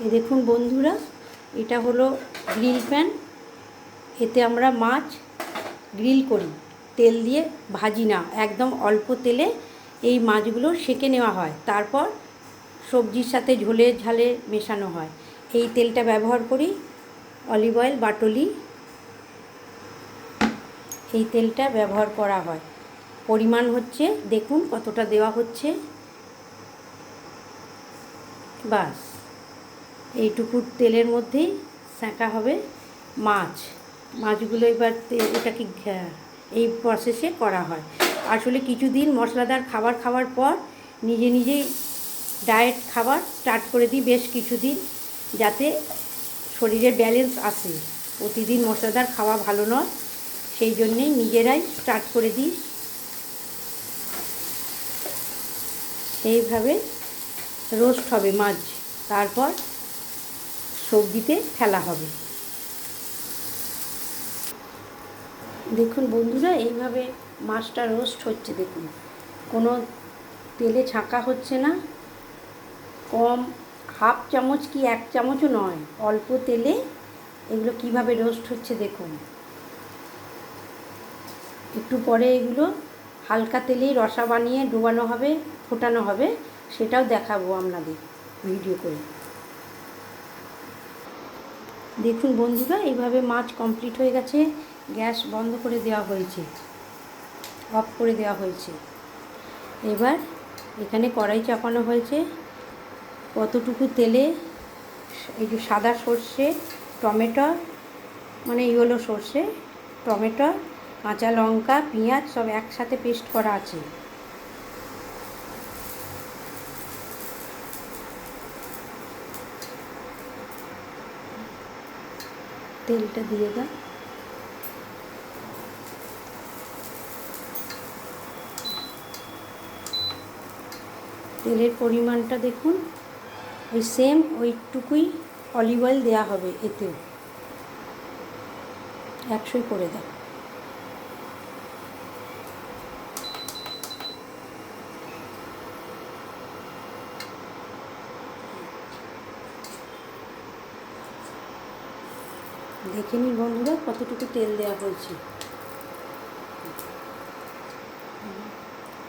এ দেখুন বন্ধুরা, এটা হলো গ্রিল প্যান। এতে আমরা মাছ গ্রিল করি, তেল দিয়ে ভাজি না, একদম অল্প তেলে এই মাছগুলো সেঁকে নেওয়া হয়, তারপর সবজির সাথে ঝোলে ঝালে মেশানো হয়। এই তেলটা ব্যবহার করি, অলিভ অয়েল বাটলি, এই তেলটা ব্যবহার করা হয়। পরিমাণ হচ্ছে দেখুন কতটা দেওয়া হচ্ছে, বাস এইটুকু তেলের মধ্যেই সেঁকা হবে মাছগুলো। এবার এটাকে এই প্রসেসে করা হয়। আসলে কিছুদিন মশলাদার খাবার খাওয়ার পর নিজেই ডায়েট খাবার স্টার্ট করে দিই বেশ কিছুদিন, যাতে শরীরের ব্যালেন্স আসে। প্রতিদিন মশলাদার খাওয়া ভালো নয়, সেই জন্যেই নিজেরাই স্টার্ট করে দিই। এইভাবে রোস্ট হবে মাছ, তারপর সবজিতে ফেলা হবে। দেখুন বন্ধুরা, এইভাবে মাছটা রোস্ট হচ্ছে। দেখুন কোনো তেলে ছাঁকা হচ্ছে না, কম হাফ চামচ কি 1 চামচও নয়, অল্প তেলে এগুলো কিভাবে রোস্ট হচ্ছে দেখুন। একটু পরে এগুলো হালকা তেলেই রসা বানিয়ে ডোবানো হবে, ফোটানো হবে, সেটাও দেখাবো আপনাদের ভিডিও করে। দেখুন বন্ধুরা, এইভাবে মাছ কমপ্লিট হয়ে গেছে। গ্যাস বন্ধ করে দেওয়া হয়েছে, অফ করে দেওয়া হয়েছে। এবার এখানে কড়াই চাপানো হয়েছে। কতটুকু তেলে এই যে সাদা সর্ষে, টমেটো, মানে ইয়েলো সর্ষে, টমেটো, কাঁচা লঙ্কা, পেঁয়াজ সব একসাথে পেস্ট করা আছে। তেলটা দিয়ে দাও। তেলের পরিমাণটা দেখুন, ওই সেম ওইটুকুই অলিভ অয়েল দেওয়া হবে, এতেও 100 করে দাও। দেখে নিন বন্ধুরা কতটুকু তেল দেওয়া হয়েছে।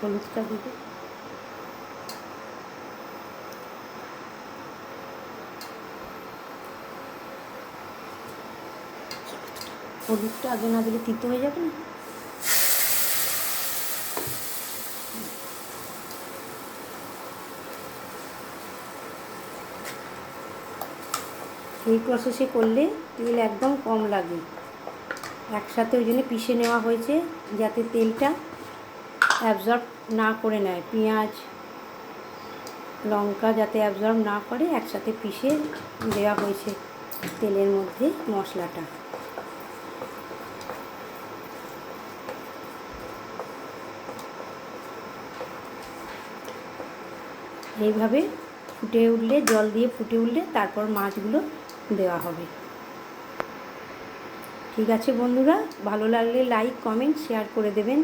হলুদটা দেবে, হলুদটা আগে না দিলে তিতো হয়ে যাবে না। এই প্রসেসে করলে তেল একদম কম লাগে। একসাথে ওই জন্য পিষে নেওয়া হয়েছে, যাতে তেলটা অ্যাবজর্ব না করে নেয়, পেঁয়াজ লঙ্কা যাতে অ্যাবজর্ব না করে, একসাথে পিষে দেওয়া হয়েছে তেলের মধ্যে মশলাটা। এইভাবে ফুটে উঠলে, জল দিয়ে ফুটে উঠলে তারপর মাছগুলো দেওয়া হবে। ঠিক আছে বন্ধুরা, ভালো লাগলে লাইক, কমেন্ট, শেয়ার করে দেবেন।